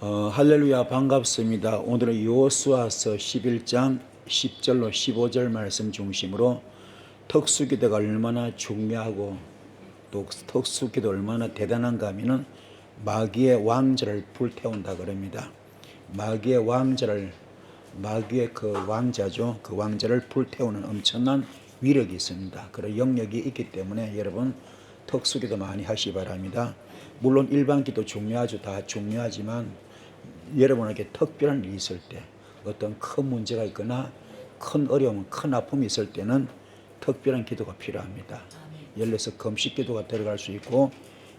할렐루야 반갑습니다. 오늘은 여호수아서 11장 10절로 15절 말씀 중심으로 특수기도가 얼마나 중요하고 또 특수기도 얼마나 대단한가 하면은 마귀의 왕좌를 불태운다 그럽니다. 마귀의 그 왕자죠. 그 왕자를 불태우는 엄청난 위력이 있습니다. 그런 영역이 있기 때문에 여러분 특수기도 많이 하시기 바랍니다. 물론 일반기도 중요하죠. 다 중요하지만 여러분에게 특별한 일이 있을 때, 어떤 큰 문제가 있거나 큰 어려움, 큰 아픔이 있을 때는 특별한 기도가 필요합니다. 예를 들어서 금식 기도가 들어갈 수 있고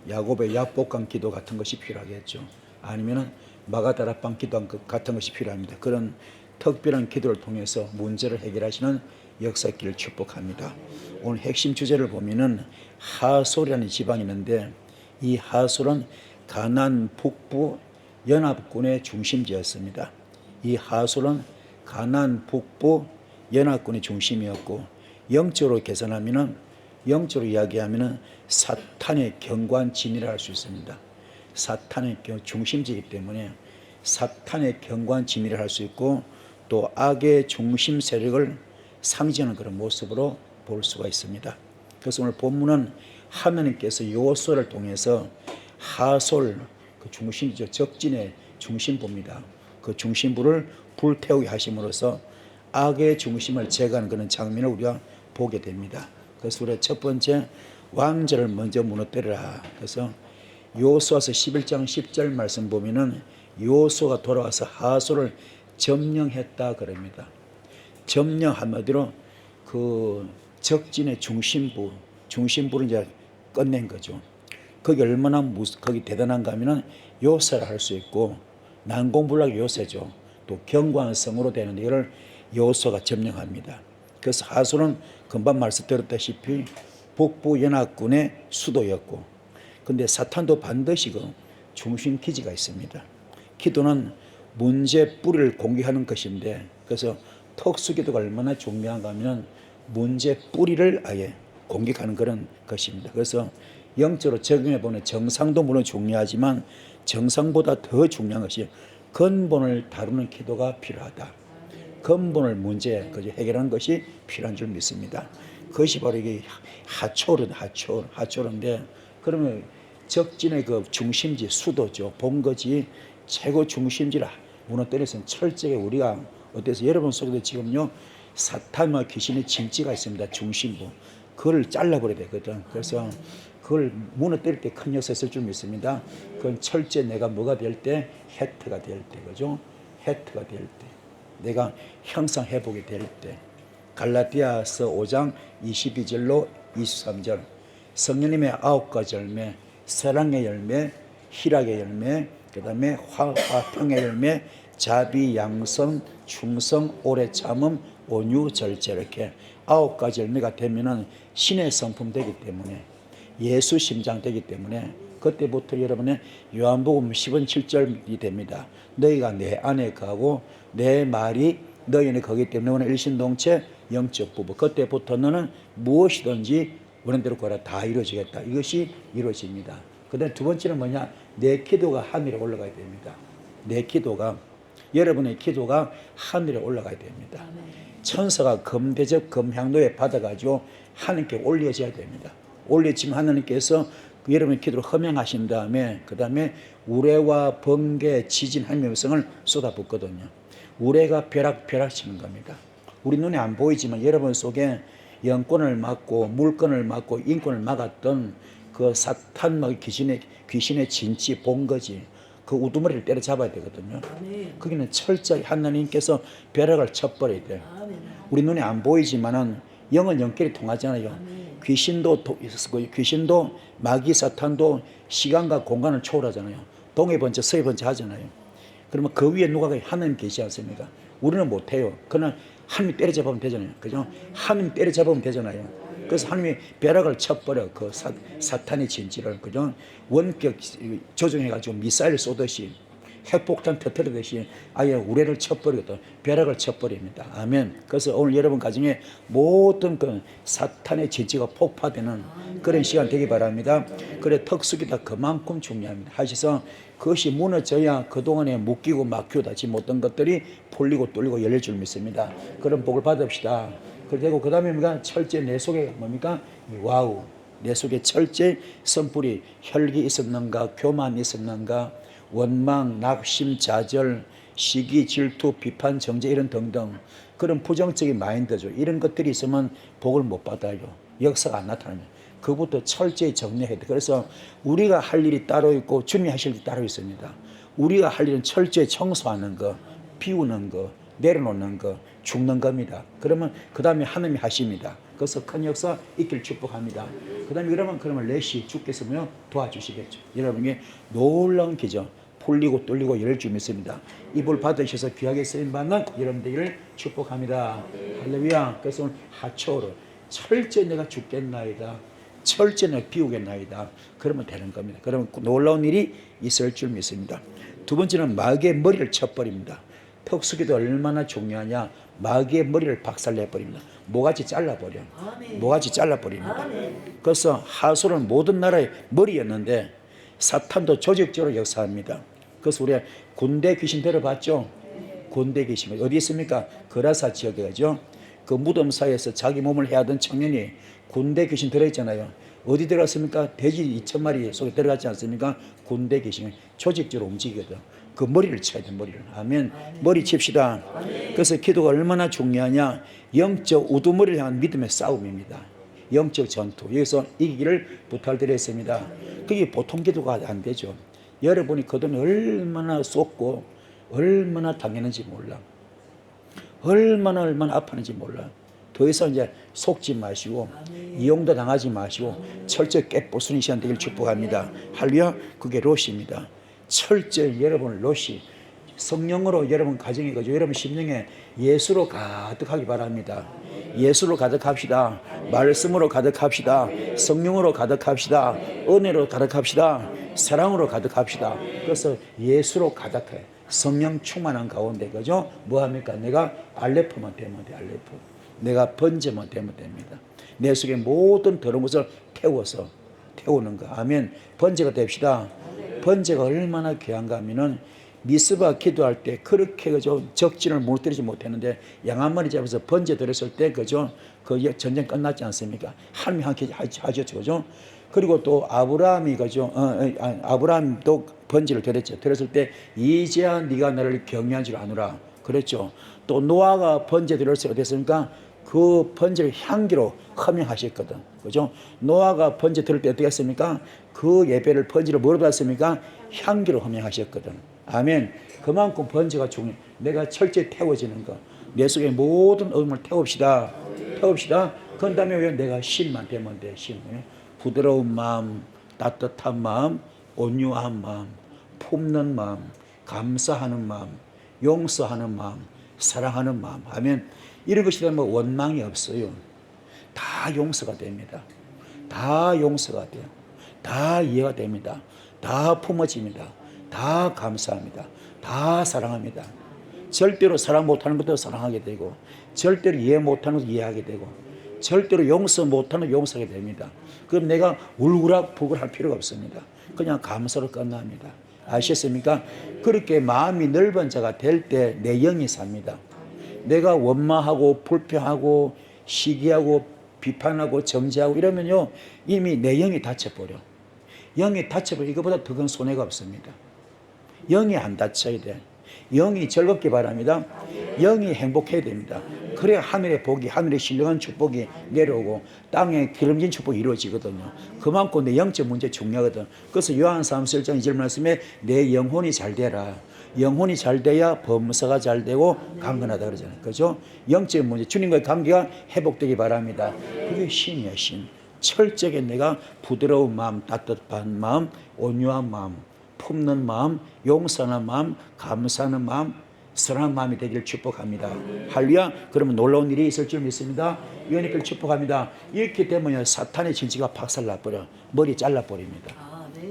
야곱의 약복강 기도 같은 것이 필요하겠죠. 아니면 마가다락방 기도 같은 것이 필요합니다. 그런 특별한 기도를 통해서 문제를 해결하시는 역사길을 축복합니다. 오늘 핵심 주제를 보면은 하솔이라는 지방이 있는데, 이 하솔은 가나안 북부 연합군의 중심지였습니다. 이 하솔은 가나안 북부 연합군의 중심이었고, 영적으로 계산하면은, 영적으로 이야기하면은 사탄의 경관진이라 할 수 있습니다. 사탄의 중심지이기 때문에 사탄의 경관진이라 할 수 있고, 또 악의 중심 세력을 상징하는 그런 모습으로 볼 수가 있습니다. 그래서 오늘 본문은 하나님께서 여호수아를 통해서 하솔, 그 중심이죠. 적진의 중심부입니다. 그 중심부를 불태우게 하심으로써 악의 중심을 제거하는 그런 장면을 우리가 보게 됩니다. 그래서 우리가 첫 번째 왕좌를 먼저 무너뜨리라. 그래서 여호수아서 11장 10절 말씀 보면은 여호수아가 돌아와서 하솔을 점령했다 그럽니다. 점령 한마디로 그 적진의 중심부를 이제 끝낸 거죠. 그게 얼마나 거기 대단한가 하면은 요새를 할 수 있고, 난공불락 요새죠. 또 경관성으로 되는 이를 여호수아가 점령합니다. 그래서 하솔은 금방 말씀드렸다시피 북부 연합군의 수도였고, 근데 사탄도 반드시 그 중심 기지가 있습니다. 기도는 문제 뿌리를 공격하는 것인데, 그래서 특수기도가 얼마나 중요한가 하면 문제 뿌리를 아예 공격하는 그런 것입니다. 그래서 영적으로 적용해보는 정상도 물론 중요하지만 정상보다 더 중요한 것이 근본을 다루는 기도가 필요하다. 근본을 문제 해결하는 것이 필요한 줄 믿습니다. 그것이 바로 이게 하초르인데, 그러면 적진의 그 중심지 수도죠. 본거지 최고 중심지라 무너뜨려서는 철저하게 우리가 어때서 여러분 속에도 지금요 사탄과 귀신의 진지가 있습니다. 중심부 그걸 잘라버려야 되거든. 그래서 그걸 무너뜨릴 때 큰 역사 있을 줄 믿습니다. 그건 철저히 내가 뭐가 될 때? 해트가 될 때, 그죠? 해트가 될 때, 내가 형상 회복이 될 때. 갈라디아서 5장 22절로 23절, 성령님의 9가지 열매, 사랑의 열매, 희락의 열매, 그 다음에 화평의 열매, 자비, 양성, 충성, 오래 참음, 온유, 절제, 이렇게 9가지 열매가 되면은 신의 성품 되기 때문에, 예수 심장 되기 때문에, 그때부터 여러분의 요한복음 10은 7절이 됩니다. 너희가 내 안에 거하고 내 말이 너희 안에 거기 때문에 너는 일신동체 영적 부부. 그때부터 너는 무엇이든지 원하는 대로 구하라. 다 이루어지겠다. 이것이 이루어집니다. 그 다음에 두 번째는 뭐냐? 내 기도가 하늘에 올라가야 됩니다. 내 기도가, 여러분의 기도가 하늘에 올라가야 됩니다. 천사가 금대접 금향로에 받아가지고 하나님께 올려져야 됩니다. 올려지면 하나님께서 여러분의 기도를 허명하신 다음에, 그 다음에 우레와 번개, 지진, 하나님의 음성을 쏟아붓거든요. 우레가 벼락치는 겁니다. 우리 눈에 안 보이지만 여러분 속에 영권을 막고 물권을 막고 인권을 막았던 그 사탄 귀신의 진치 본거지, 그 우두머리를 때려잡아야 되거든요. 거기는 철저히 하나님께서 벼락을 쳐버려야 돼요. 우리 눈에 안 보이지만은 영은 영끼리 통하잖아요. 귀신도 마귀 사탄도 시간과 공간을 초월하잖아요. 동해 번째 서해 번째 하잖아요. 그러면 그 위에 누가 하나님 계시지 않습니까? 우리는 못해요. 그러나 하나님이 때려잡으면 되잖아요. 그죠? 하나님 때려잡으면 되잖아요. 그래서 하나님이 벼락을 쳐버려. 그 사탄의 진지를, 그죠? 원격 조정해가지고 미사일 쏘듯이 핵폭탄 터뜨리듯이 아예 우레를 쳐버리거든. 벼락을 쳐버립니다. 아멘. 그래서 오늘 여러분 가정에 모든 그 사탄의 지지가 폭파되는 그런 시간 되기 바랍니다. 그래 턱수기가 그만큼 중요합니다. 하셔서 그것이 무너져야 그동안에 묶이고 막히고 지 못한 것들이 풀리고 뚫리고 열릴 줄 믿습니다. 그런 복을 받읍시다. 그리고 그 다음에 뭡니까? 철제 내 속에 뭡니까? 와우. 내 속에 철제 선불이 혈기 있었는가, 교만 있었는가, 원망, 낙심, 좌절, 시기, 질투, 비판, 정죄 이런 등등 그런 부정적인 마인드죠. 이런 것들이 있으면 복을 못 받아요. 역사가 안 나타나요. 그것부터 철저히 정리해야 돼. 그래서 우리가 할 일이 따로 있고 주님이 하실 일이 따로 있습니다. 우리가 할 일은 철저히 청소하는 거, 비우는 거, 내려놓는 거, 죽는 겁니다. 그러면 그 다음에 하나님이 하십니다. 그래서 큰 역사 있길 축복합니다. 그 다음에 그러면 레시 주께서 도와주시겠죠. 여러분이 놀라운 기적 풀리고 뚫리고 열릴 줄 믿습니다. 이불 받으셔서 귀하게 쓰임받는 여러분 되기를 축복합니다. 할렐루야. 그래서 오늘 하초로 철저히 내가 죽겠나이다. 철저히 내가 비우겠나이다. 그러면 되는 겁니다. 그러면 놀라운 일이 있을 줄 믿습니다. 두 번째는 마귀의 머리를 쳐버립니다. 턱수기도 얼마나 중요하냐. 마귀의 머리를 박살내버립니다. 모가지 잘라버려. 모가지 잘라버립니다. 그래서 하솔은 모든 나라의 머리였는데 사탄도 조직적으로 역사합니다. 그래서 우리가 군대 귀신 들어봤죠? 군대 귀신 어디 있습니까? 거라사 지역이죠. 그 무덤 사이에서 자기 몸을 해하던 청년이 군대 귀신 들어있잖아요. 어디 들어갔습니까? 돼지 2,000마리 속에 들어갔지 않습니까? 군대 귀신이 조직적으로 움직이거든. 그 머리를 쳐야 돼. 머리를. 아멘. 머리 칩시다. 그래서 기도가 얼마나 중요하냐. 영적 우두머리를 향한 믿음의 싸움입니다. 영적 전투. 여기서 이기기를 부탁드렸습니다. 그게 보통 기도가 안 되죠. 여러분이 그 돈을 얼마나 쏟고 얼마나 당했는지 몰라. 얼마나 아팠는지 몰라. 더 이상 이제 속지 마시고 이용도 당하지 마시고 철저히 깨부수는 시간 되길 축복합니다. 할렐루야. 그게 롯입니다. 철저히 여러분 롯이 성령으로 여러분 가정에 그죠. 여러분 심령에 예수로 가득하기 바랍니다. 예수로 가득합시다. 말씀으로 가득합시다. 성령으로 가득합시다. 은혜로 가득합시다. 사랑으로 가득합시다. 그래서 예수로 가득해. 성령 충만한 가운데 그죠. 뭐합니까? 내가 알레포만 되면 돼. 알레포. 내가 번제만 되면 됩니다. 내 속에 모든 더러운 것을 태우는 거. 아멘. 번제가 됩시다. 번제가 얼마나 귀한가 하면은 미스바 기도할 때 그렇게 그죠 적진을 무너뜨리지 못했는데 양 한 마리 잡아서 번제 드렸을 때 그죠 그 전쟁 끝났지 않습니까? 하나님이 함께 하셨죠, 그죠? 그리고 또 아브라함이 그죠 아브라함도 번제를 드렸죠. 드렸을 때 이제야 네가 나를 경외한 줄 아노라 그랬죠. 또 노아가 번제 드렸을 때 어땠습니까? 그 번제를 향기로 허명하셨거든. 그죠? 노아가 번제 드릴 때 어떻게 했습니까? 그 예배를 번제를 뭐로 받았습니까? 향기로 허명하셨거든. 아멘. 그만큼 번제가 중요해. 내가 철저히 태워지는 거. 내 속에 모든 어둠을 태웁시다. 태웁시다. 그 다음에 왜 내가 신만 되면 돼. 신. 부드러운 마음, 따뜻한 마음, 온유한 마음, 품는 마음, 감사하는 마음, 용서하는 마음, 사랑하는 마음. 아멘. 이런 것이 되면 원망이 없어요. 다 용서가 됩니다. 다 용서가 돼요. 다 이해가 됩니다. 다 품어집니다. 다 감사합니다. 다 사랑합니다. 절대로 사랑 못하는 것도 사랑하게 되고 절대로 이해 못하는 것도 이해하게 되고 절대로 용서 못하는 것도 용서하게 됩니다. 그럼 내가 울그락불그락 할 필요가 없습니다. 그냥 감사로 끝납니다. 아셨습니까? 그렇게 마음이 넓은 자가 될 때 내 영이 삽니다. 내가 원망하고 불평하고 시기하고 비판하고 정죄하고 이러면요 이미 내 영이 다쳐버려. 영이 다쳐버려. 이거보다 더 큰 손해가 없습니다. 영이 안 다쳐야 돼. 영이 즐겁게 바랍니다. 영이 행복해야 됩니다. 그래야 하늘의 복이 하늘의 신령한 축복이 내려오고 땅에 기름진 축복이 이루어지거든요. 그만큼 내 영적 문제 중요하거든. 그래서 요한복음 3장 2절 말씀에 내 영혼이 잘 되라. 영혼이 잘 돼야 범사가 잘 되고 강건하다 그러잖아요. 그죠? 영적 문제 주님과의 관계가 회복되기 바랍니다. 그게 신이야 신. 철저하게 내가 부드러운 마음, 따뜻한 마음, 온유한 마음, 품는 마음, 용서하는 마음, 감사하는 마음, 사랑하는 마음이 되기를 축복합니다. 할렐루야. 그러면 놀라운 일이 있을 줄 믿습니다. 이거니까 축복합니다. 이렇게 되면 사탄의 진지가 박살나버려. 머리 잘라버립니다.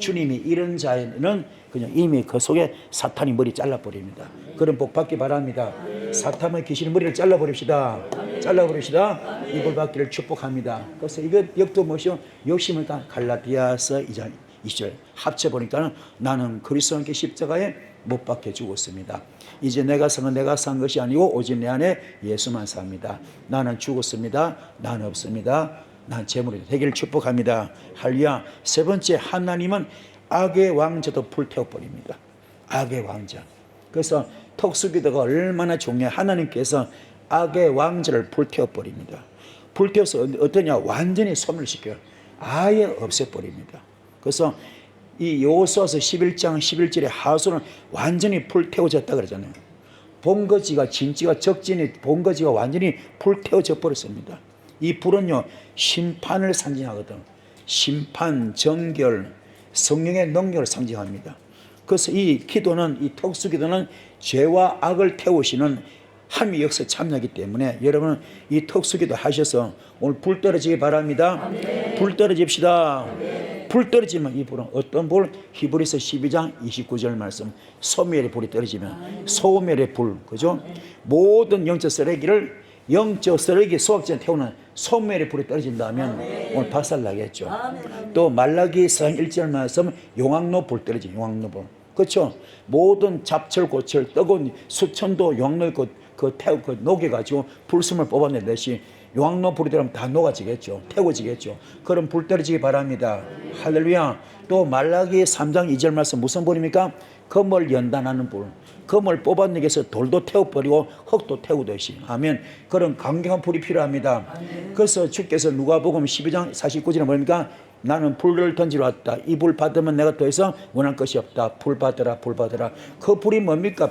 주님이 이런 자에는 그냥 이미 그 속에 사탄이 머리 잘라버립니다. 그런 복 받기 바랍니다. 사탄의 귀신의 머리를 잘라버립시다. 잘라버립시다. 이 복 받기를 축복합니다. 그래서 이거 역도 뭐시오? 욕심을 갈라디아서 2장 20절 합쳐보니까 나는 그리스도께 십자가에 못 박혀 죽었습니다. 이제 내가 산 것이 아니고 오직 내 안에 예수만 삽니다. 나는 죽었습니다. 나는 없습니다. 난 재물이 되기를 축복합니다. 할렐루야. 세 번째, 하나님은 악의 왕자도 불태워버립니다. 악의 왕자. 그래서 턱수기도가 얼마나 중요해. 하나님께서 악의 왕자를 불태워버립니다. 불태워서 어떠냐? 완전히 소멸시켜요. 아예 없애버립니다. 그래서 이 여호수아서 11장 11절에 하수는 완전히 불태워졌다 그러잖아요. 본거지가 진지가 적진이 본거지가 완전히 불태워져 버렸습니다. 이 불은요 심판을 상징하거든. 심판, 정결, 성령의 능력을 상징합니다. 그래서 이 기도는, 이 턱수기도는 죄와 악을 태우시는 하나님의 역사에 참여하기 때문에 여러분은 이 턱수기도 하셔서 오늘 불 떨어지기 바랍니다. 아멘. 불 떨어집시다. 아멘. 불 떨어지면 이 불은 어떤 불? 히브리서 12장 29절 말씀. 소멸의 불이 떨어지면 소멸의 불, 그죠? 모든 영적 쓰레기를 영적 쓰레기 소각제에 태우는 소멸의 불이 떨어진다면 오늘 박살나겠죠. 또 말라기 4장 1절 말씀 용왕로 불 떨어지죠. 용왕로 불. 그렇죠? 모든 잡철 고철 뜨거운 수천도 용왕로에 그 녹여가지고 불숨을 뽑아내듯이 용왕로 불이 들어가면 다 녹아지겠죠. 태워지겠죠. 그럼 불 떨어지기 바랍니다. 할렐루야. 또 말라기 3장 2절 말씀 무슨 불입니까? 검을 연단하는 불. 검을 뽑아내기 위해서 돌도 태워버리고 흙도 태우듯이. 아멘. 그런 강경한 불이 필요합니다. 그래서 주께서 누가복음 12장 49절에 뭡니까? 나는 불을 던지러 왔다. 이 불 받으면 내가 더 이상 원할 것이 없다. 불 받으라, 불 받으라. 그 불이 뭡니까?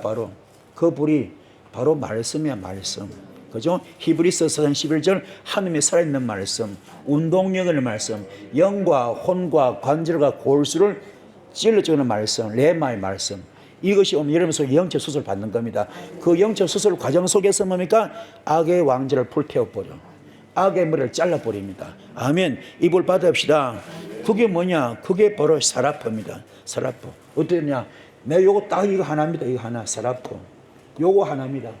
그 불이 바로 말씀이야, 말씀. 그죠? 히브리서 4장 11절 하나님의 살아있는 말씀, 운동력의 말씀, 영과 혼과 관절과 골수를 찔러주는 말씀, 레마의 말씀. 이것이 오늘 여러분 속에 영적 수술을 받는 겁니다. 그 영적 수술 과정 속에서 뭡니까? 악의 왕자를 불태워버려. 악의 머리를 잘라버립니다. 아멘. 이 불 받읍시다. 그게 뭐냐? 그게 바로 사라포입니다. 사라포. 어떠냐? 내 요거 딱 이거 하나입니다. 이거 하나. 사라포. 요거 하나입니다.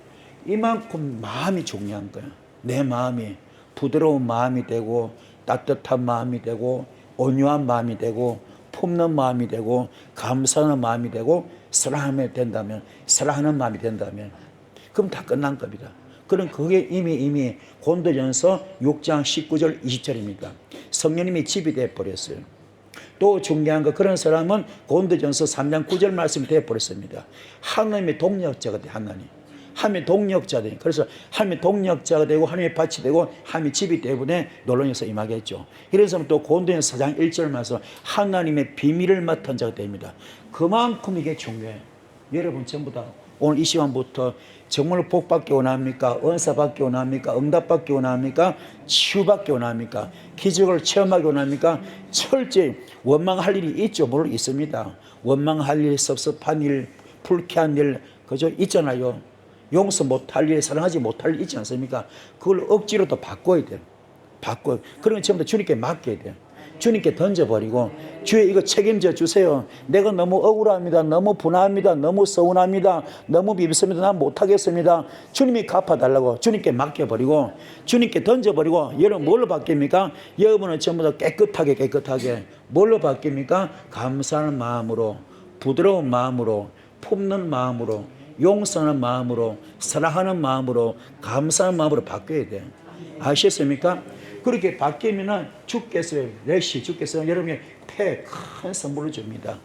이만큼 마음이 중요한 거야. 내 마음이 부드러운 마음이 되고 따뜻한 마음이 되고 온유한 마음이 되고 품는 마음이 되고 감사하는 마음이 되고 사랑하면 된다면, 사랑하는 마음이 된다면 그럼 다 끝난 겁니다. 그럼 그게 이미 고린도전서 6장 19절 20절입니다. 성령님이 집이 되어버렸어요. 또 중요한 거, 그런 사람은 고린도전서 3장 9절 말씀이 되어버렸습니다. 하나님의 동력자가 돼. 하나님의 동력자 돼. 그래서 하나님의 동력자가 되고 하나님의 밭이 되고 하나님의 집이 때문에 놀라면서 임하겠죠. 이런 사람은 또 고린도전서 4장 1절 말씀 하나님의 비밀을 맡은 자가 됩니다. 그만큼 이게 중요해요. 여러분 전부 다 오늘 이 시간부터 정말 복받기 원합니까? 은사받기 원합니까? 응답받기 원합니까? 치유받기 원합니까? 기적을 체험하기 원합니까? 철저히 원망할 일이 있죠. 물론 있습니다. 원망할 일, 섭섭한 일, 불쾌한 일, 그죠? 있잖아요. 용서 못할 일, 사랑하지 못할 일 있지 않습니까? 그걸 억지로 또 바꿔야 돼요. 그런 건 전부 다 주님께 맡겨야 돼요. 주님께 던져버리고 주여 이거 책임져 주세요. 내가 너무 억울합니다. 너무 분합니다. 너무 서운합니다. 너무 밉습니다. 난 못하겠습니다. 주님이 갚아달라고 주님께 맡겨버리고 주님께 던져버리고 여러분 뭘로 바뀝니까? 여러분은 전부 다 깨끗하게 뭘로 바뀝니까? 감사하는 마음으로, 부드러운 마음으로, 품는 마음으로, 용서하는 마음으로, 사랑하는 마음으로, 감사하는 마음으로 바뀌어야 돼요. 아시겠습니까? 그렇게 바뀌면은 주께서 여러분의 폐에 큰 선물을 줍니다.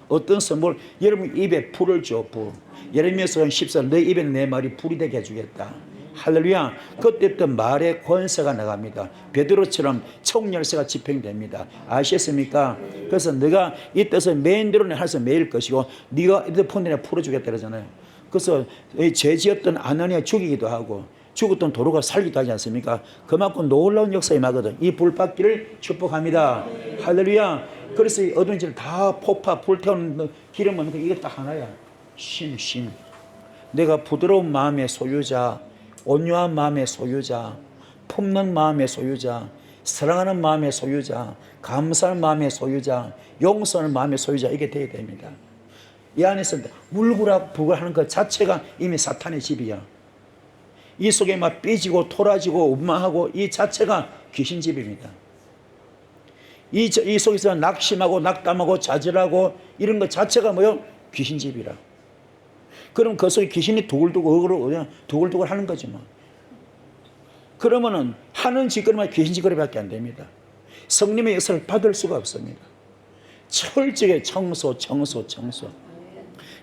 어떤 선물? 여러분 입에 불을 줘. 불. 예레미야서 14절 내 입에 내 말이 불이 되게 해주겠다. 할렐루야. 그때부터 말의 권세가 나갑니다. 베드로처럼 총열쇠가 집행됩니다. 아시겠습니까? 그래서 네가 이 뜻을 메인대로 할수 매일 것이고 네가 이들 내가 풀어주겠다 그러잖아요. 그래서 죄 지었던 아나니아 죽이기도 하고 죽었던 도로가 살기도 하지 않습니까? 그만큼 놀라운 역사에 임하거든. 이 불받기를 축복합니다. 할렐루야. 그래서 이 어두운 짓을 다 폭파 불태우는 기름은 이거 딱 하나야. 신. 내가 부드러운 마음의 소유자, 온유한 마음의 소유자, 품는 마음의 소유자, 사랑하는 마음의 소유자, 감사하는 마음의 소유자, 용서하는 마음의 소유자, 이게 되어야 됩니다. 이 안에서 울고락불고하는 것 자체가 이미 사탄의 집이야. 이 속에 막 삐지고 토라지고 원망하고 이 자체가 귀신 집입니다. 이 속에서 낙심하고 낙담하고 좌절하고 이런 것 자체가 뭐요? 귀신 집이라. 그럼 그 속에 귀신이 두글두글 하는 거지 뭐. 그러면은 하는 짓거리만 귀신 짓거리밖에 안 됩니다. 성령의 역사를 받을 수가 없습니다. 철저하게 청소.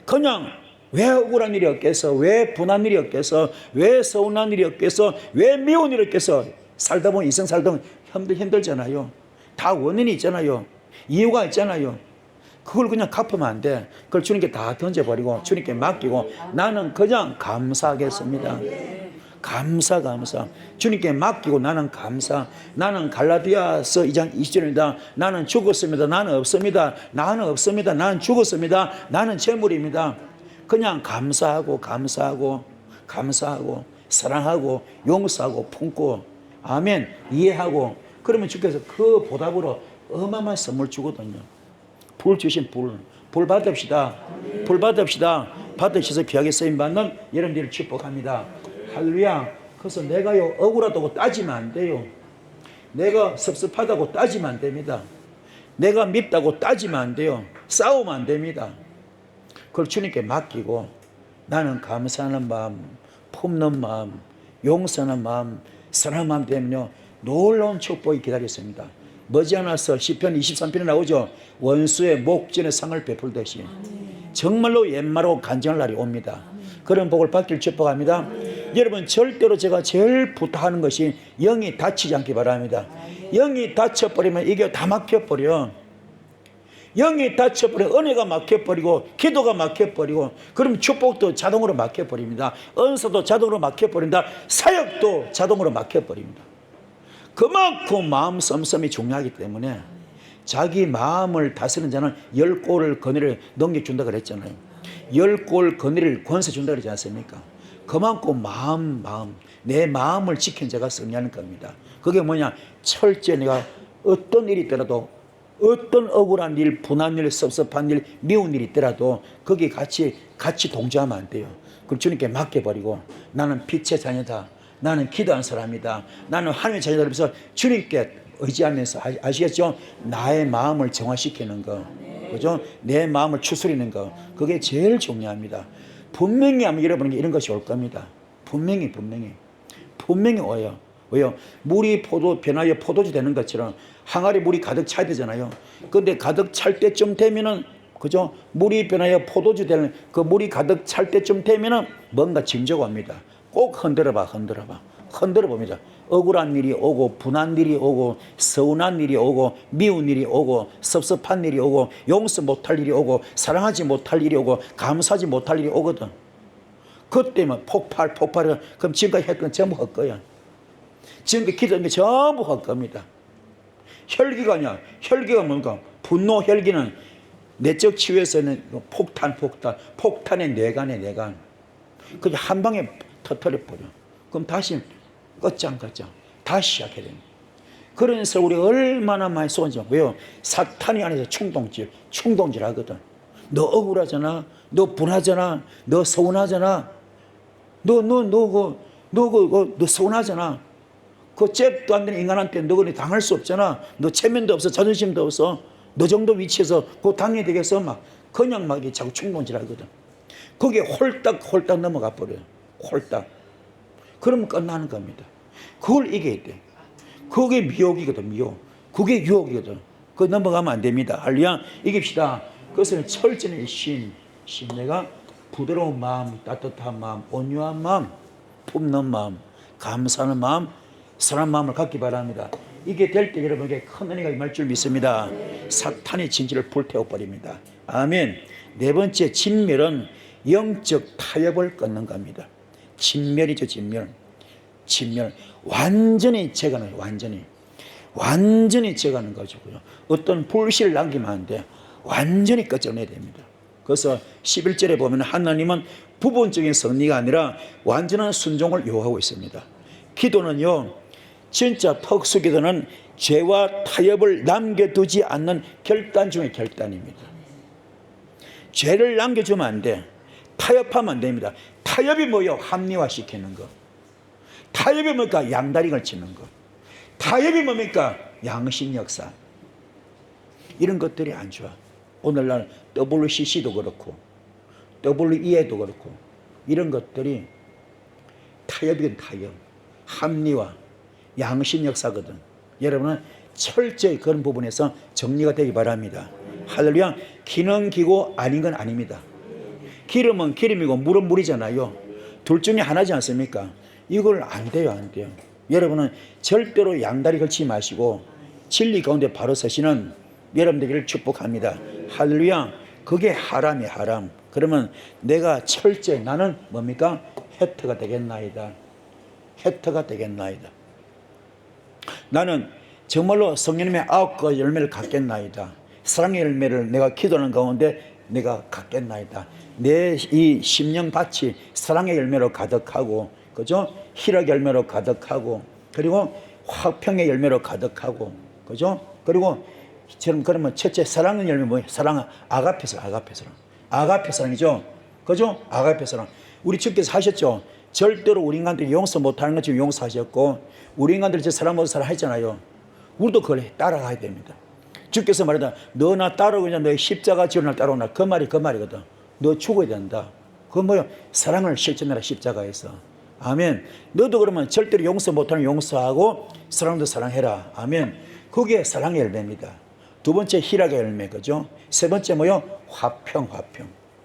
그냥 왜 억울한 일이 없겠어? 왜 분한 일이 없겠어? 왜 서운한 일이 없겠어? 왜 미운 일이 없겠어? 살다 보면 인생 살다 보면 힘들잖아요. 다 원인이 있잖아요. 이유가 있잖아요. 그걸 그냥 갚으면 안 돼. 그걸 주님께 다 던져버리고 주님께 맡기고 나는 그냥 감사하겠습니다. 감사. 주님께 맡기고 나는 감사. 나는 갈라디아서 2장 20절입니다. 나는 죽었습니다. 나는 없습니다. 나는 죽었습니다. 나는 재물입니다. 그냥 감사하고 사랑하고 용서하고 품고 아멘 이해하고 그러면 주께서 그 보답으로 어마어마한 선물 주거든요. 불 주신 불 받읍시다. 불 받읍시다. 받으셔서 귀하게 쓰임받는 여러분들을 축복합니다. 할렐루야. 그래서 내가요 억울하다고 따지면 안 돼요. 내가 섭섭하다고 따지면 안 됩니다. 내가 밉다고 따지면 안 돼요. 싸우면 안 됩니다. 그걸 주님께 맡기고 나는 감사하는 마음, 품는 마음, 용서하는 마음, 사랑하는 마음 때문에 놀라운 축복이 기다렸습니다. 머지않아서 시편 23편에 나오죠. 원수의 목전에 상을 베풀듯이 정말로 옛말하고 간증할 날이 옵니다. 그런 복을 받길 축복합니다. 여러분 절대로 제가 제일 부탁하는 것이 영이 다치지 않기 바랍니다. 영이 다쳐버리면 이게 다 막혀버려. 영이 다쳐버려 은혜가 막혀버리고 기도가 막혀버리고 그럼 축복도 자동으로 막혀버립니다. 은사도 자동으로 막혀버린다. 사역도 자동으로 막혀버립니다. 그만큼 마음 씀씀이 중요하기 때문에 자기 마음을 다스리는 자는 10골 거느리를 넘겨준다 그랬잖아요. 10골 거느리를 권세 준다 그러지 않습니까? 그만큼 내 마음을 지킨 자가 승리하는 겁니다. 그게 뭐냐? 철저히 내가 어떤 일이 있더라도 어떤 억울한 일, 분한 일, 섭섭한 일, 미운 일이 있더라도 거기에 같이 동조하면 안 돼요. 그럼 주님께 맡겨버리고 나는 빛의 자녀다. 나는 기도한 사람이다. 나는 하나님의 자녀다. 그래서 주님께 의지하면서 아시겠죠? 나의 마음을 정화시키는 거. 그죠? 내 마음을 추스리는 거. 그게 제일 중요합니다. 분명히 아마 여러분에게 이런 것이 올 겁니다. 분명히 와요. 왜요? 물이 변하여 포도주 되는 것처럼 항아리 물이 가득 차야 되잖아요. 근데 가득 찰 때쯤 되면은 그죠? 물이 변하여 포도주 되는 그 물이 가득 찰 때쯤 되면은 뭔가 징조가 옵니다. 꼭 흔들어 봅니다. 억울한 일이 오고 분한 일이 오고 서운한 일이 오고 미운 일이 오고 섭섭한 일이 오고 용서 못할 일이 오고 사랑하지 못할 일이 오고 감사하지 못할 일이 오거든. 그때면 폭발을 그럼 지금까지 했던 건 전부 헛거야. 지금까지 기도한 게 전부 헛겁니다. 혈기가 아니야. 혈기가 뭔가 분노 혈기는 내적 치유에서는 폭탄의 뇌간 그냥 한 방에 터뜨려버려. 그럼 다시 끝장 다시 시작해야 됩니다. 그러면서 우리 얼마나 많이 쏘는지 왜요? 사탄이 안에서 충동질 하거든. 너 억울하잖아. 너 분하잖아. 너 서운하잖아. 너 서운하잖아. 그 잽도 안 되는 인간한테 너 그래 당할 수 없잖아. 너 체면도 없어. 자존심도 없어. 너 정도 위치에서 그거 당해야 되겠어. 그냥 자꾸 충동질 하거든. 거기에 홀딱 넘어가 버려요. 홀딱. 그러면 끝나는 겁니다. 그걸 이겨야 돼. 그게 미혹이거든. 그게 유혹이거든. 그거 넘어가면 안 됩니다. 할렐루야. 이깁시다. 그것은 철저히 내가 부드러운 마음, 따뜻한 마음, 온유한 마음, 품는 마음, 감사하는 마음, 사랑하는 마음을 갖기 바랍니다. 이게 될 때 여러분에게 큰 은혜가 임할 줄 믿습니다. 사탄의 진지를 불태워버립니다. 아멘. 네 번째 진멸은 영적 타협을 끊는 겁니다. 진멸이죠. 진멸. 완전히 제거하는 거예요. 완전히 제거하는 거죠고요. 어떤 불씨를 남기면 안 돼. 완전히 꺼져내야 됩니다. 그래서 11절에 보면 하나님은 부분적인 섭리가 아니라 완전한 순종을 요구하고 있습니다. 기도는요 진짜 특수기도는 죄와 타협을 남겨두지 않는 결단 중의 결단입니다. 죄를 남겨주면 안 돼. 타협하면 안 됩니다. 타협이 뭐예요? 합리화시키는 거. 타협이 뭡니까? 양다리 걸치는 거. 타협이 뭡니까? 양심 역사. 이런 것들이 안 좋아. 오늘날 WCC도 그렇고 WEA도 그렇고 이런 것들이 타협이건 타협, 합리화, 양심 역사거든. 여러분은 철저히 그런 부분에서 정리가 되기 바랍니다. 할렐루야. 기능기구 아닌 건 아닙니다. 기름은 기름이고 물은 물이잖아요. 둘 중에 하나지 않습니까? 이걸 안 돼요, 안 돼요. 여러분은 절대로 양다리 걸치지 마시고 진리 가운데 바로 서시는 여러분 되기를 축복합니다. 할렐루야. 그게 하람이 하람. 그러면 내가 철저히 나는 뭡니까? 해터가 되겠나이다. 해터가 되겠나이다. 나는 정말로 성령님의 9가지 열매를 갖겠나이다. 사랑의 열매를 내가 기도하는 가운데 내가 갖겠나이다. 내 이 심령밭이 사랑의 열매로 가득하고, 그죠? 희락의 열매로 가득하고, 그리고 화평의 열매로 가득하고, 그죠? 그리고 저는 그러면 첫째 사랑의 열매 뭐예요? 사랑, 아가페사랑, 아가페사랑이죠. 그죠? 아가페사랑. 우리 주께서 하셨죠. 절대로 우리 인간들이 용서 못하는 것처럼 용서하셨고, 우리 인간들이 저 사람 못하는 사람 했잖아요. 우리도 그걸 따라가야 됩니다. 주께서 말하다 너 나 따라오냐, 너 십자가 지어 날 따라오나, 그 말이거든. 너 죽어야 된다. 그건 뭐야? 사랑을 실천해라, 십자가에서. 아멘. 너도 그러면 절대로 용서 못하는 용서하고 사랑도 사랑해라. 아멘. 그게 사랑의 열매입니다. 두 번째 희락의 열매, 그죠? 세 번째 뭐요? 화평.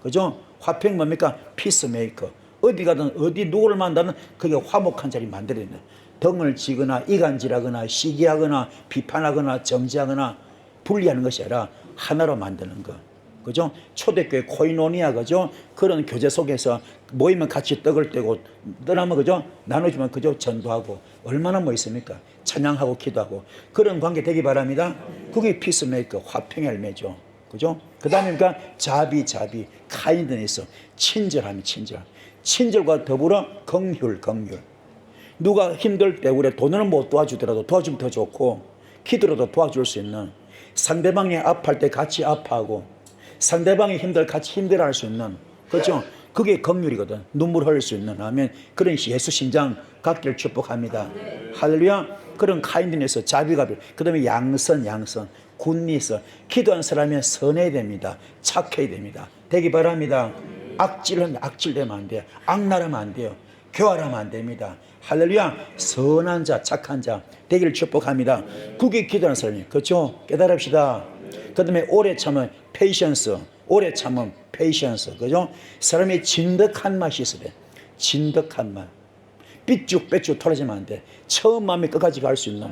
그죠? 화평 뭡니까? 피스메이커. 어디 가든 어디 누구를 만나든 그게 화목한 자리 만들어야 된다. 덩을 지거나 이간질하거나 시기하거나 비판하거나 정지하거나 분리하는 것이 아니라 하나로 만드는 거. 그죠? 초대교회 코이노니아, 그죠? 그런 교제 속에서 모이면 같이 떡을 떼고 떠나면, 그죠? 나눠주면, 그죠? 전도하고 얼마나 뭐 있습니까? 찬양하고 기도하고 그런 관계 되기 바랍니다. 그게 피스메이커, 화평의 열매죠. 그죠? 그 다음에 그러니까 자비, 카인드니스, 친절함이 친절과 더불어 긍휼. 누가 힘들 때 우리 돈은 못 도와주더라도 도와주면 더 좋고, 기도로도 도와줄 수 있는, 상대방이 아파할 때 같이 아파하고 상대방이 같이 힘들어할 수 있는, 그렇죠? 그게 긍휼이거든. 눈물 흘릴 수 있는. 아멘. 그런 예수 심장 갖기를 축복합니다. 할렐루야. 그런 카인드니스, 자비가 필요. 그 다음에 양선, 굿니스. 기도한 사람이 선해야 됩니다. 착해야 됩니다. 되기 바랍니다. 악질되면 안 돼요. 악랄하면 안 돼요. 교활하면 안 됩니다. 할렐루야. 선한 자, 착한 자 되기를 축복합니다. 그게 기도하는 사람이에요. 그렇죠? 깨달읍시다. 그 다음에 오래 참은 페이션스, 그죠? 사람이 진득한 맛이 있어야 돼. 진득한 맛. 삐쭉 털어지면 안 돼. 처음 마음이 끝까지 갈 수 있는.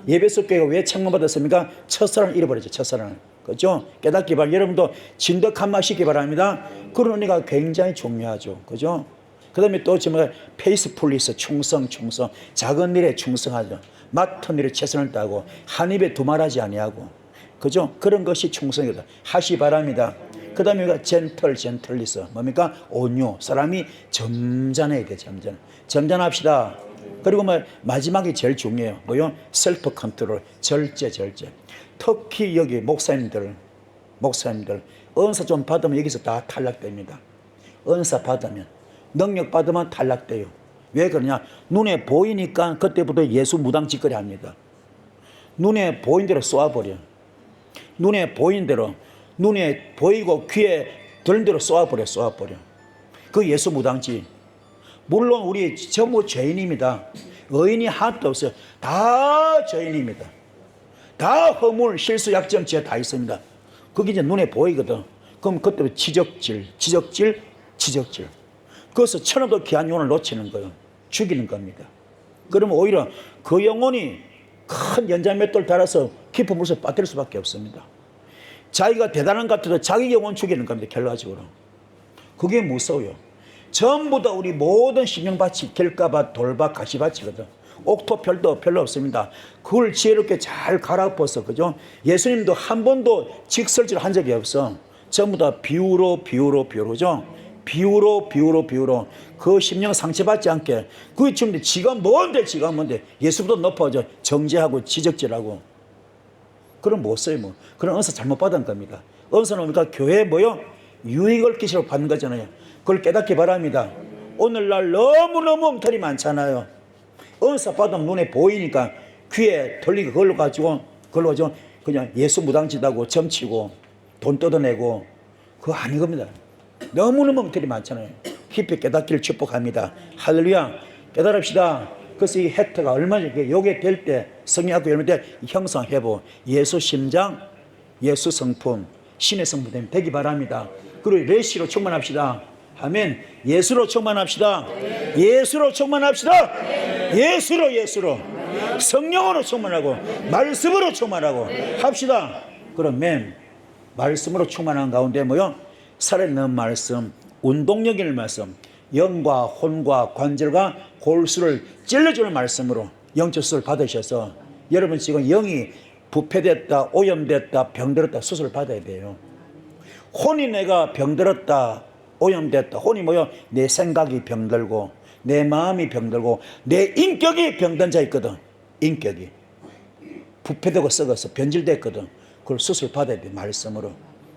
예배소 교회가 왜 책망받았습니까? 첫사랑을 잃어버렸죠. 첫사랑을. 그죠? 깨닫기 바랍니다. 여러분도 진득한 맛이 있기 바랍니다. 그런 은혜가 굉장히 중요하죠. 그죠? 그 다음에 또 지금 페이스풀리스, 충성. 작은 일에 충성하죠. 맡은 일에 최선을 다하고 한 입에 두말하지 아니하고, 그죠? 그런 것이 충성이다. 하시 바랍니다. 그 다음에 젠틀리스, 뭡니까? 온유. 사람이 점잖해야 돼. 점잖합시다. 그리고 마지막이 제일 중요해요. 뭐요? 셀프 컨트롤, 절제. 특히 여기 목사님들 은사 좀 받으면 여기서 다 탈락됩니다. 은사 받으면, 능력 받으면 탈락돼요. 왜 그러냐? 눈에 보이니까 그때부터 예수 무당 짓거리 합니다. 눈에 보인 대로 쏘아버려. 눈에 보이고 귀에 들린 대로 쏘아버려. 그 예수 무당지. 물론 우리 전부 죄인입니다. 의인이 하나도 없어요. 다 죄인입니다. 다 허물, 실수, 약점, 죄 다 있습니다. 그게 이제 눈에 보이거든. 그럼 그때부터 지적질. 그래서 천원도 귀한 영혼을 놓치는 거예요. 죽이는 겁니다. 그러면 오히려 그 영혼이 큰 연장맷돌 달아서 깊은 물속에 빠뜨릴 수밖에 없습니다. 자기가 대단한 것 같아도 자기 영혼 죽이는 겁니다. 결과적으로. 그게 무서워요. 전부 다 우리 모든 심령밭이 길가밭, 돌밭, 가시밭이거든. 옥토 별도 별로 없습니다. 그걸 지혜롭게 잘 갈아엎어서, 그죠? 예수님도 한 번도 직설질 한 적이 없어. 전부 다 비유로, 그죠? 비유로 그 심령 상처받지 않게. 그게 지금 지가 뭔데 예수보다 높아져 정죄하고 지적질하고. 그럼 못 써요 뭐. 그런 은사 잘못 받은 겁니다. 은사는 우리가 교회에 뭐요? 유익을 끼시러 받는 거잖아요. 그걸 깨닫기 바랍니다. 오늘날 너무너무 엉터리 많잖아요. 은사 받으면 눈에 보이니까 귀에 들리고 그걸로 가지고 그냥 예수 무당짓하고 점치고 돈 뜯어내고 그거 아닌 겁니다. 너무너무 엉터리 많잖아요. 깊이 깨닫기를 축복합니다. 할렐루야. 깨달읍시다. 그래서 이 혜택가 얼마나 요게 될 때 성령학교 열릴 때 형성해보 예수 심장, 예수 성품, 신의 성품 되면 되기 바랍니다. 그리고 레시로 충만합시다. 아멘. 예수로 충만합시다. 예수로 충만합시다. 예수로 성령으로 충만하고 말씀으로 충만하고 합시다. 그러면 말씀으로 충만한 가운데 뭐요? 살아있는 말씀, 운동력일 말씀, 영과 혼과 관절과 골수를 찔러주는 말씀으로 영적 수술 받으셔서 여러분 지금 영이 부패됐다, 오염됐다, 병들었다 수술 받아야 돼요. 혼이 내가 병들었다, 오염됐다. 혼이 뭐요? 내 생각이 병들고 내 마음이 병들고 내 인격이 병든 자 있거든. 인격이 부패되고 썩어서 변질됐거든. 그걸 수술 받아야 돼. 말씀으로.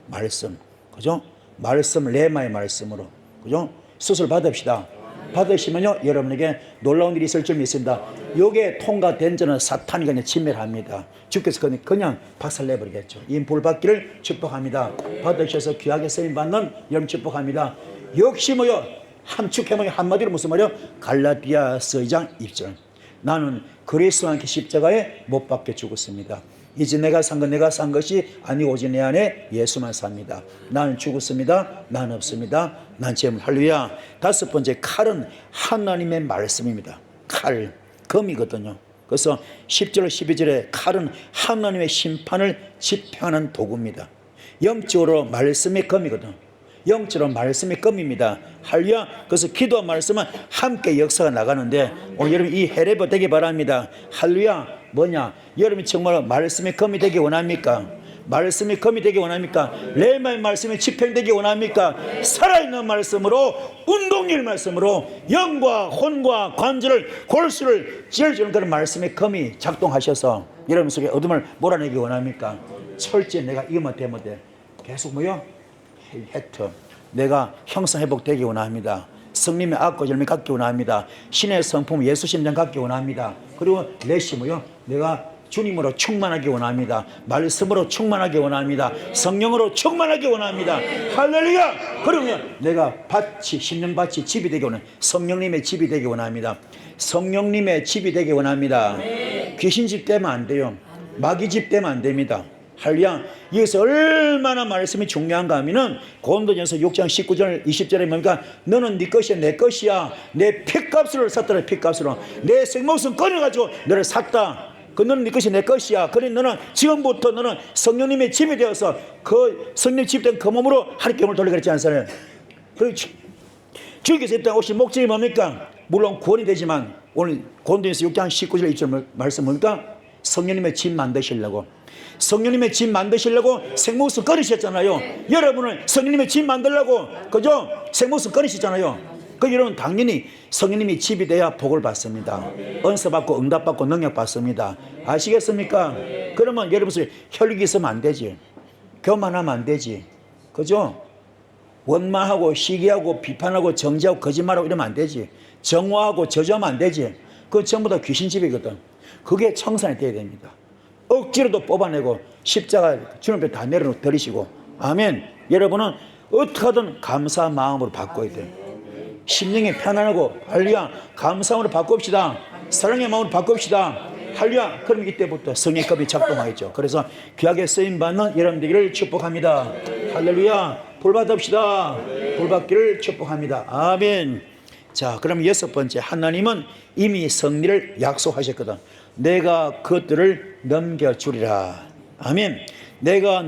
말씀. 그죠? 말씀, 레마의 말씀으로. 그죠? 수술 받읍시다. 받으시면요 여러분에게 놀라운 일이 있을 줄 믿습니다. 요게 통과된 저는 사탄이 그냥 진멸합니다. 주께서 그냥 박살내버리겠죠. 이 불받기를 축복합니다. 받으셔서 귀하게 쓰임받는 여러분 축복합니다. 역시 뭐요 함축해보니 한마디로 무슨 말이요? 갈라디아서 2장 1절. 나는 그리스도와 함께 십자가에 못 박혀 죽었습니다. 이제 내가 산 것이 아니고 오직 내 안에 예수만 삽니다. 나는 죽었습니다. 나는 없습니다. 난 재물. 할렐루야. 다섯 번째 칼은 하나님의 말씀입니다. 칼, 검이거든요. 그래서 10절 12절에 칼은 하나님의 심판을 집행하는 도구입니다. 영적으로 말씀의 검이거든. 영적으로 말씀의 검입니다. 할렐루야. 그래서 기도와 말씀은 함께 역사가 나가는데 오늘 여러분 이 헤레버 되기 바랍니다. 할렐루야. 뭐냐? 여러분이 정말 말씀의 검이 되기 원합니까? 말씀의 검이 되기 원합니까? 레마의 말씀이 집행되기 원합니까? 살아있는 말씀으로 운동일 말씀으로 영과 혼과 관절을 골수를 찢어주는 그런 말씀의 검이 작동하셔서 여러분 속에 어둠을 몰아내기 원합니까? 철저히 내가 이것만 되면 돼. 계속 뭐요? 혜택. 내가 형성회복되기 원합니다. 성님의 악과 열매 갖기 원합니다. 신의 성품 예수 심장 갖기 원합니다. 그리고 레시 뭐요? 내가 주님으로 충만하기 원합니다. 말씀으로 충만하기 원합니다. 성령으로 충만하기 원합니다. 할렐루야. 그러면 내가 밭이 심령밭이 집이 되기 원합니다. 성령님의 집이 되기 원합니다. 성령님의 집이 되기 원합니다. 귀신집 되면 안 돼요. 마귀집 되면 안 됩니다. 할렐루야. 여기서 얼마나 말씀이 중요한가 하면은 고린도전서 6장 19절 20절에 뭡니까? 너는 네 것이야 내 것이야 내 피값으로 샀더라. 피값으로 내 생목숨 꺼내가지고 너를 샀다. 그 너는 네 것이 내 것이야. 그래 너는 지금부터 너는 성령님의 집이 되어서 그 성령 집된 그 몸으로 하나님께 영을 돌려 그랬지 않습니까? 그리고 주께서 이 땅에 오신 목적이 뭡니까? 물론 구원이 되지만 오늘 고린도전서 6장 19절 20절 말씀 뭡니까? 성령님의 집 만드시려고. 성령님의 집 만드시려고 생목숨 끊으셨잖아요. 여러분은 성령님의 집 만들려고 그죠? 생목숨 끊으셨잖아요. 그 여러분 당연히 성령님이 집이 돼야 복을 받습니다. 은사 받고 응답 받고 능력 받습니다. 아시겠습니까? 그러면 여러분 속에 혈육이 있으면 안 되지. 교만하면 안 되지. 그죠? 원망하고 시기하고 비판하고 정죄하고 거짓말하고 이러면 안 되지. 정화하고 저주하면 안 되지. 그거 전부 다 귀신집이거든. 그게 청산이 돼야 됩니다. 억지로도 뽑아내고 십자가 주님 앞에 다 내려놓으시고 아멘. 여러분은 어떻게 하든 감사 마음으로 바꿔야 돼요. 심령이 편안하고 할렐루야 감사함으로 바꿉시다. 사랑의 마음으로 바꿉시다. 할렐루야. 그럼 이때부터 성령급이 작동하겠죠. 그래서 귀하게 쓰임받는 여러분 되기를 축복합니다. 할렐루야. 볼받읍시다. 볼받기를 축복합니다. 아멘. 자, 그럼 여섯 번째, 하나님은 이미 승리를 약속하셨거든. 내가 그것들을 넘겨주리라. 아멘. 내가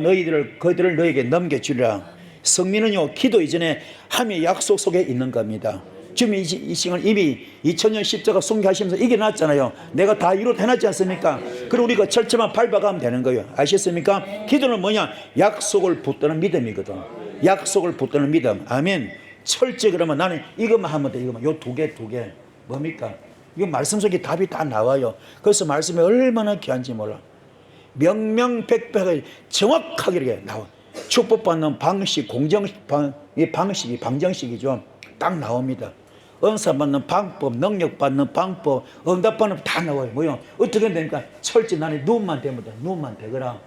그들을 너에게 넘겨주리라. 승리는요 기도 이전에 함의 약속 속에 있는 겁니다. 지금 이 시간 이미 2000년 십자가 순교하시면서 이겨놨잖아요. 내가 다 이루어 해놨지 않습니까? 그리고 우리가 철저만 밟아가면 되는 거예요. 아시겠습니까? 기도는 뭐냐? 약속을 붙드는 믿음이거든. 약속을 붙드는 믿음. 아멘. 철저히 그러면 나는 이것만 하면 돼. 이것만. 요 두 개. 뭡니까? 이거 말씀 속에 답이 다 나와요. 그래서 말씀이 얼마나 귀한지 몰라. 명명백백하게 정확하게 이렇게 나와. 축복받는 방식, 이 방식이 방정식이죠. 딱 나옵니다. 은사 받는 방법, 능력 받는 방법, 응답 받는 다 나와요. 뭐요? 어떻게 됩니까? 철저히 나는 눈만 대면 돼. 눈만 대거라.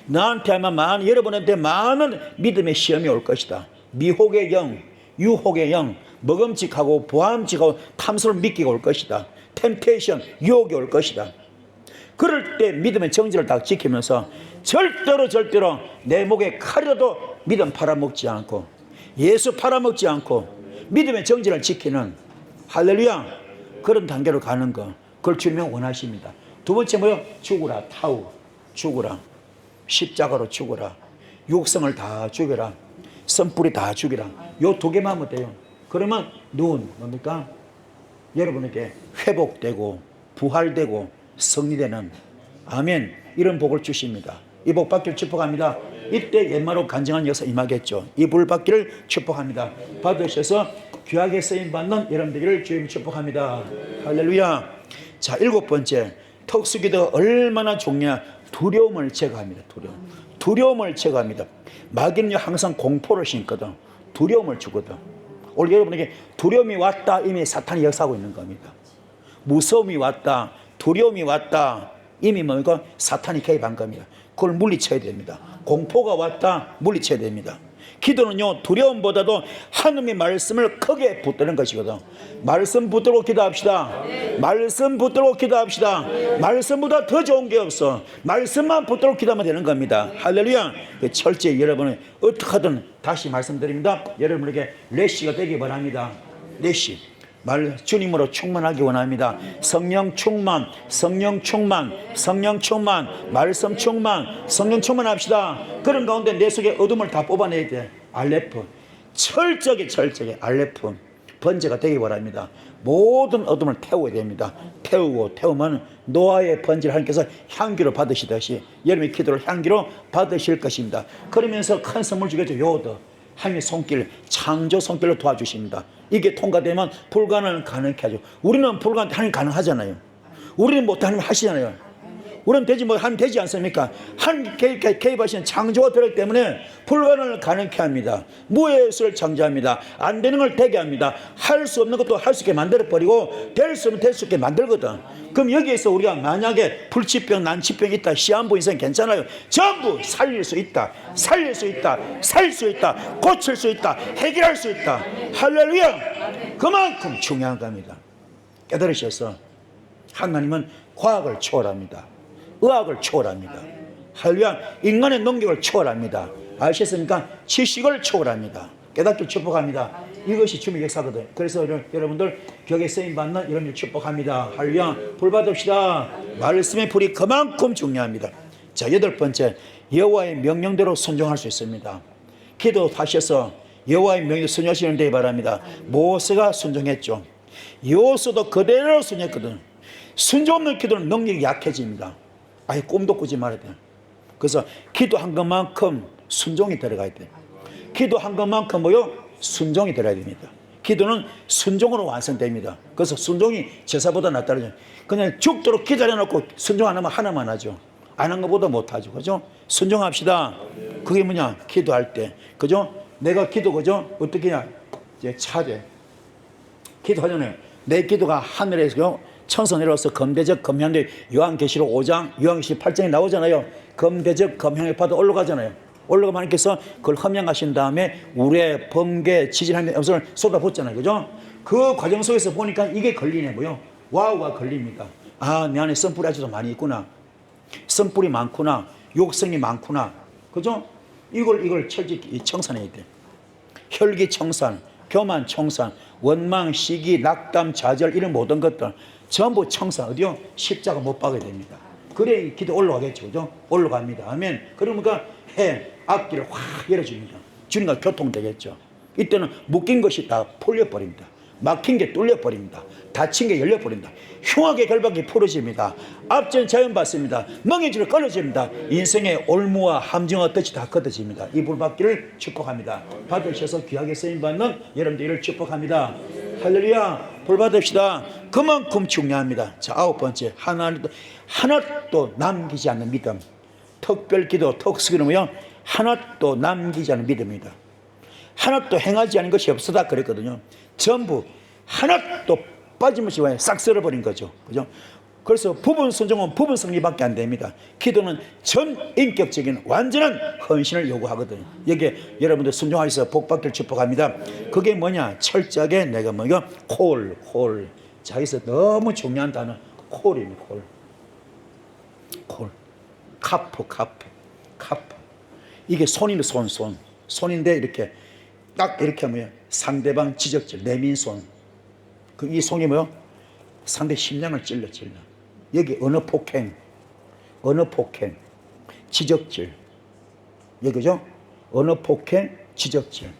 나한테 아마 여러분한테 많은 믿음의 시험이 올 것이다. 미혹의 영, 유혹의 영, 먹음직하고 보암직하고 탐스러운 미끼가 올 것이다. 템테이션, 유혹이 올 것이다. 그럴 때 믿음의 정지를 딱 지키면서 절대로 내 목에 칼이라도 믿음 팔아먹지 않고 예수 팔아먹지 않고 믿음의 정지를 지키는 할렐루야 그런 단계로 가는 거 그걸 주님은 원하십니다. 두 번째 뭐요? 죽으라. 타우. 죽으라. 십자가로 죽으라. 육성을 다 죽여라. 선뿌리 다 죽이라. 요 두 개만 하면 돼요. 그러면 뭡니까? 여러분에게 회복되고 부활되고 승리되는 아멘 이런 복을 주십니다. 이 복 받기를 축복합니다. 이때 옛말로 간증한 역사 임하겠죠. 이 복 받기를 축복합니다. 받으셔서 귀하게 쓰임받는 여러분들을 주님 축복합니다. 할렐루야. 자, 7번째 특수기도가 얼마나 중요한 두려움을 제거합니다. 두려움을 제거합니다. 마귀는 항상 공포를 심거든. 두려움을 주거든. 오늘 여러분에게 두려움이 왔다 이미 사탄이 역사하고 있는 겁니다. 무서움이 왔다 두려움이 왔다 이미 뭡니까? 사탄이 개입한 겁니다. 그걸 물리쳐야 됩니다. 공포가 왔다 물리쳐야 됩니다. 기도는요 두려움보다도 하나님의 말씀을 크게 붙드는 것이거든. 말씀 붙들고 기도합시다. 말씀 붙들고 기도합시다. 말씀보다 더 좋은 게 없어. 말씀만 붙들고 기도하면 되는 겁니다. 할렐루야. 철저히 여러분은 어떻게든 다시 말씀드립니다. 여러분에게 레시가 되기 바랍니다. 레시 주님으로 충만하기 원합니다. 성령 충만, 성령 충만, 성령 충만, 말씀 충만, 성령 충만합시다. 그런 가운데 내 속에 어둠을 다 뽑아내야 돼. 알레프 철저하게 알레프 번제가 되기 바랍니다. 모든 어둠을 태워야 됩니다. 태우면 노아의 번제를 하나님께서 향기로 받으시듯이 여러분의 기도를 향기로 받으실 것입니다. 그러면서 큰 선물 주겠죠. 요더 하나님의 손길, 창조 손길로 도와주십니다. 이게 통과되면 불가능은 가능케 하죠. 우리는 불가능한데 하나님 가능하잖아요. 우리는 못해 하나님 하시잖아요. 우리는 되지 뭐 하나님 되지 않습니까? 하나님 개입하시는 창조가 들었기 때문에 불가능을 가능케 합니다. 무예수를 창조합니다. 안 되는 걸 되게 합니다. 할 수 없는 것도 할 수 있게 만들어버리고 될 수 없는 될 수 있게 만들거든. 그럼 여기에서 우리가 만약에 불치병, 난치병 있다, 시한부 인생 괜찮아요. 전부 살릴 수 있다. 살릴 수 있다. 살 수 있다. 고칠 수 있다. 해결할 수 있다. 할렐루야. 그만큼 중요한 겁니다. 깨달으셔서 하나님은 과학을 초월합니다. 의학을 초월합니다. 할렐루야. 인간의 능력을 초월합니다. 아셨습니까? 지식을 초월합니다. 깨닫기를 축복합니다. 이것이 주님의 역사거든. 그래서 여러분들 격에 쓰임받는 여러분을 축복합니다. 할렐루야. 불 받읍시다. 말씀의 불이 그만큼 중요합니다. 자, 8번째 여호와의 명령대로 순종할 수 있습니다. 기도하셔서 여호와의 명령대로 순종하시는 데 바랍니다. 모세가 순종했죠. 여호수아도 그대로 순종했거든. 순종 없는 기도는 능력이 약해집니다. 아예 꿈도 꾸지 말아야 돼. 그래서 기도한 것만큼 순종이 들어가야 돼. 기도한 것만큼 뭐요? 순종이 들어야 됩니다. 기도는 순종으로 완성됩니다. 그래서 순종이 제사보다 낫다는 그냥 죽도록 기다려놓고 순종 안 하면 하나만 하죠. 안 한 것보다 못하죠. 그죠? 순종합시다. 그게 뭐냐? 기도할 때. 그죠? 내가 기도, 그죠? 어떻게 해야? 이제 차례. 기도하잖아요. 내 기도가 하늘에서 천사 내려와서 검대적 검향대 요한계시록 5장 요한계시록 8장에 나오잖아요. 검대적 검향의 바다 올라가잖아요. 올라가면 하나님께서 그걸 험양하신 다음에 우레, 번개, 지진하는 음성을 쏟아붓잖아요. 그죠? 그 과정 속에서 보니까 이게 걸리네. 뭐요? 와우가 걸립니다. 아, 내 안에 선뿌리 아직도 많이 있구나. 선뿌리 많구나. 욕성이 많구나. 그죠? 이걸 철저히 청산해야 돼. 혈기 청산, 교만 청산, 원망, 시기, 낙담, 좌절 이런 모든 것들 전부 청산. 어디요? 십자가 못 박아야 됩니다. 그래 기도 올라가겠죠. 그죠? 올라갑니다. 아멘. 그러니까 앞길을 확 열어줍니다. 주님과 교통되겠죠. 이때는 묶인 것이 다 풀려버립니다. 막힌 게 뚫려버립니다. 닫힌 게 열려버린다. 흉악의 결박이 풀어집니다. 앞전 자연 받습니다. 멍해지로 끊어집니다. 인생의 올무와 함정과 뜻이 다 걷어집니다. 이 불받기를 축복합니다. 받으셔서 귀하게 쓰임받는 여러분들 이를 축복합니다. 할렐루야. 불받읍시다. 그만큼 중요합니다. 자, 9번째, 하나도 남기지 않는 믿음. 특별기도, 특수기는 뭐요? 하나도 남기지 않는 믿음입니다. 하나도 행하지 않은 것이 없어다 그랬거든요. 전부 하나도 빠짐없이 싹 쓸어버린 거죠. 그죠? 그래서 부분 순종은 부분 승리밖에 안 됩니다. 기도는 전 인격적인 완전한 헌신을 요구하거든요. 여기에 여러분들 순종하셔서 복받기를 축복합니다. 그게 뭐냐? 철저하게 내가 뭐요? 콜. 자, 여기서 너무 중요한 단어 콜입니다. 콜. 카프. 이게 손입니다. 손인데 이렇게 딱 이렇게 하면 상대방 지적질, 내민손. 이 손이 뭐요? 상대 심장을 찔러. 여기 언어 폭행, 지적질. 여기죠? 언어 폭행, 지적질.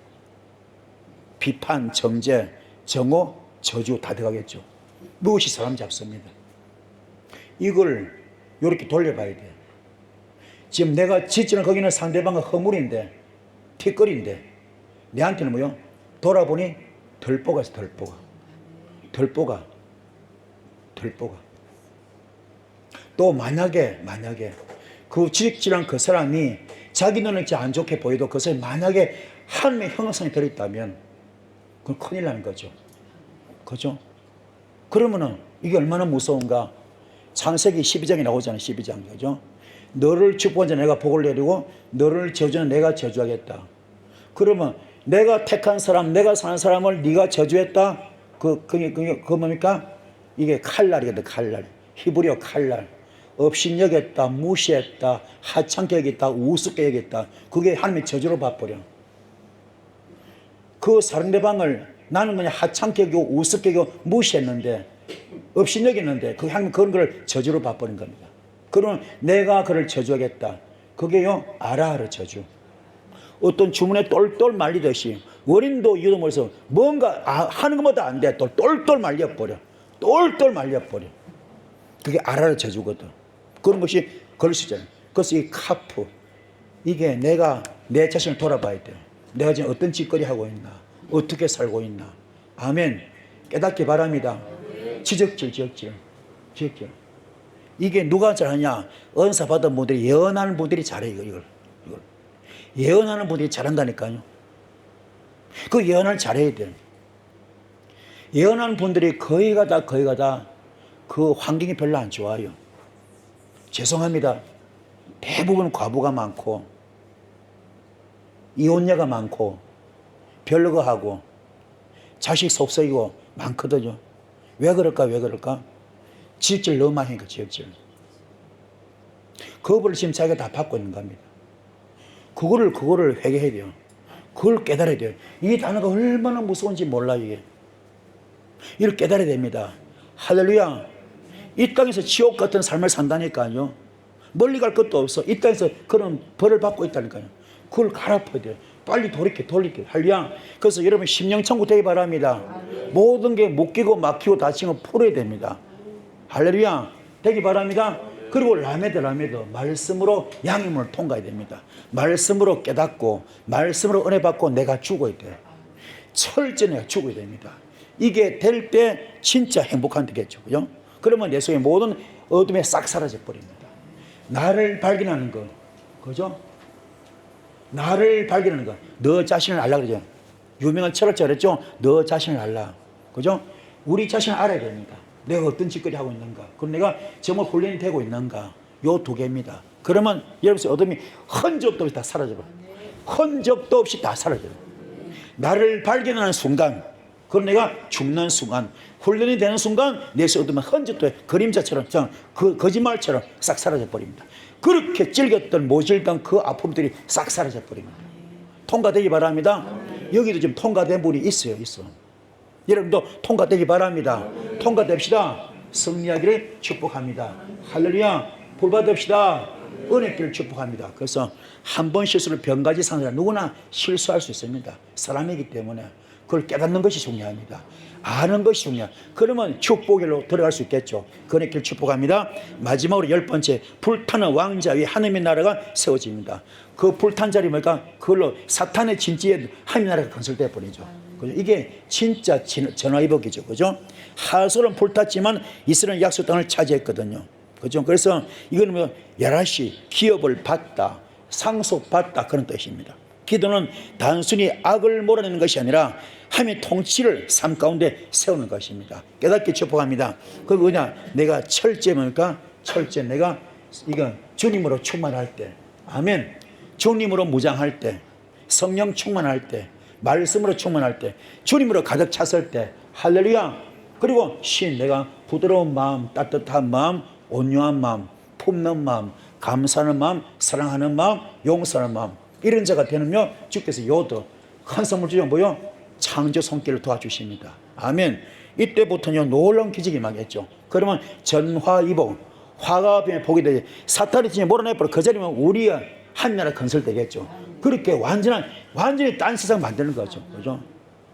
비판, 정죄, 정오, 저주 다 들어가겠죠. 무엇이 사람 잡습니다. 이걸 이렇게 돌려봐야 돼요. 지금 내가 짓지는 거기는 상대방의 허물인데, 티끌인데, 내한테는 뭐요? 돌아보니 덜보가 있어, 덜보가. 또 만약에 그 지적질한 그 사람이 자기 눈에 안 좋게 보여도 그 사람이 만약에 하나님의 형성이 들어있다면 그건 큰일 나는 거죠. 그죠? 그러면은 이게 얼마나 무서운가? 창세기 12장에 나오잖아요. 12장. 그죠? 너를 축복한 자 내가 복을 내리고 너를 저주는 내가 저주하겠다. 그러면 내가 택한 사람, 내가 사는 사람을 네가 저주했다. 그게 뭡니까? 이게 칼날이거든. 칼날. 히브리어 칼날. 업신여겼다, 무시했다, 하찮게 여겼다, 우습게 여겼다. 그게 하나님의 저주로 봐버려. 그 상대방을 나는 그냥 하찮게 여기고 우습게 여기고 무시했는데, 업신여겼는데 그 하나님 그런 걸 저주로 봐버린 겁니다. 그러면 내가 그를 저주하겠다. 그게요, 아라하르 저주. 어떤 주문에 똘똘 말리듯이 원인도 이유도 몰라서 뭔가 하는 것마다 안 돼. 똘똘 말려버려. 그게 아라하르 저주거든. 그런 것이 그럴 수 있잖아요. 그래서 이 카프, 이게 내가 내 자신을 돌아봐야 돼요. 내가 지금 어떤 짓거리 하고 있나, 어떻게 살고 있나. 아멘. 깨닫기 바랍니다. 지적질. 이게 누가 잘하냐? 은사 받은 분들이, 예언하는 분들이 잘해. 이걸 예언하는 분들이 잘한다니까요. 그 예언을 잘해야 돼요. 예언하는 분들이 거의가 다 그 환경이 별로 안 좋아요. 죄송합니다. 대부분 과부가 많고 이혼녀가 많고 별거 하고 자식 속썩이고 많거든요. 왜 그럴까? 지적질 너무 많이 하니까 지적질. 그거를 지금 자기가 다 받고 있는 겁니다. 그거를 회개해야 돼요. 그걸 깨달아야 돼요. 이 단어가 얼마나 무서운지 몰라 이게. 이걸 깨달아야 됩니다. 할렐루야. 이 땅에서 지옥 같은 삶을 산다니까요. 멀리 갈 것도 없어. 이 땅에서 그런 벌을 받고 있다니까요. 그걸 갈아엎어야 돼요. 빨리 돌이켜. 할렐루야. 그래서 여러분 심령천국 되기 바랍니다. 모든 게 묶이고 막히고 다치고 풀어야 됩니다. 할렐루야. 되기 바랍니다. 그리고 라메드 말씀으로 양임을 통과해야 됩니다. 말씀으로 깨닫고 말씀으로 은혜 받고 내가 죽어야 돼요. 철저히 내가 죽어야 됩니다. 이게 될 때 진짜 행복한 되겠죠. 그죠? 그러면 내 속에 모든 어둠에 싹 사라져 버립니다. 나를 발견하는 거. 그죠? 나를 발견하는 거. 너 자신을 알라 그러죠. 유명한 철학자 그랬죠. 너 자신을 알라. 그죠? 우리 자신을 알아야 됩니다. 내가 어떤 짓거리 하고 있는가. 그럼 내가 정말 훈련이 되고 있는가. 요 두 개입니다. 그러면 여러분의 어둠이 흔적도 없이 다 사라져버려요. 흔적도 없이 다 사라져요. 나를 발견하는 순간, 그럼 내가 죽는 순간, 훈련이 되는 순간 내 속에 어둠은 흔적도 그림자처럼 그 거짓말처럼 싹 사라져버립니다. 그렇게 찔겼던 모질던 그 아픔들이 싹 사라져버립니다. 통과되기 바랍니다. 여기도 지금 통과된 분이 있어. 여러분도 통과되기 바랍니다. 통과됩시다. 승리하기를 축복합니다. 할렐루야. 볼 받읍시다. 은혜길 축복합니다. 그래서 한 번 실수를 병가지 사는 사람 누구나 실수할 수 있습니다. 사람이기 때문에 그걸 깨닫는 것이 중요합니다. 아는 것이 중요합니다. 그러면 축복으로 들어갈 수 있겠죠. 은혜길 축복합니다. 마지막으로 10번째, 불타는 왕자 위에 하나님의 나라가 세워집니다. 그 불탄 자리 뭐니까 그걸로 사탄의 진지에 하나님의 나라가 건설돼 버리죠. 그죠? 이게 진짜 전화위복이죠. 그죠? 하솔은 불탔지만 이스라엘 약속 땅을 차지했거든요. 그죠? 그래서 이거는 뭐 야라시 기업을 받다, 상속받다 그런 뜻입니다. 기도는 단순히 악을 몰아내는 것이 아니라 하나님의 통치를 삶 가운데 세우는 것입니다. 깨닫게 축복합니다. 그 뭐냐? 내가 철제 뭡니까? 철제 내가 이거 주님으로 충만할 때, 아멘. 주님으로 무장할 때, 성령 충만할 때, 말씀으로 충만할 때, 주님으로 가득 찼을 때, 할렐루야. 그리고 내가 부드러운 마음, 따뜻한 마음, 온유한 마음, 품는 마음, 감사하는 마음, 사랑하는 마음, 용서하는 마음, 이런 자가 되면요 주께서 요도 큰 선물 주죠. 뭐요? 창조 손길을 도와주십니다. 아멘. 이때부터는 놀라운 기적이 임하겠죠. 그러면 전화위복, 화가 복이 되지. 사탄이 진짜 몰아내버려 그 자리면 우리가 한 나라 건설되겠죠. 그렇게 완전히 딴 세상 만드는 거죠. 그죠?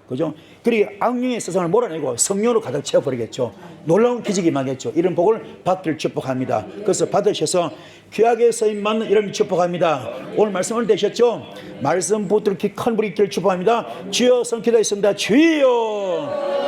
그죠? 그리고 악령의 세상을 몰아내고 성령으로 가득 채워버리겠죠. 놀라운 기적이 임하겠죠. 이런 복을 받기를 축복합니다. 그래서 받으셔서 귀하게 쓰임받는 이런 축복합니다. 오늘 말씀 오늘 되셨죠? 말씀 붙들기 큰 불이 있기를 축복합니다. 주여 성기도했습니다. 주여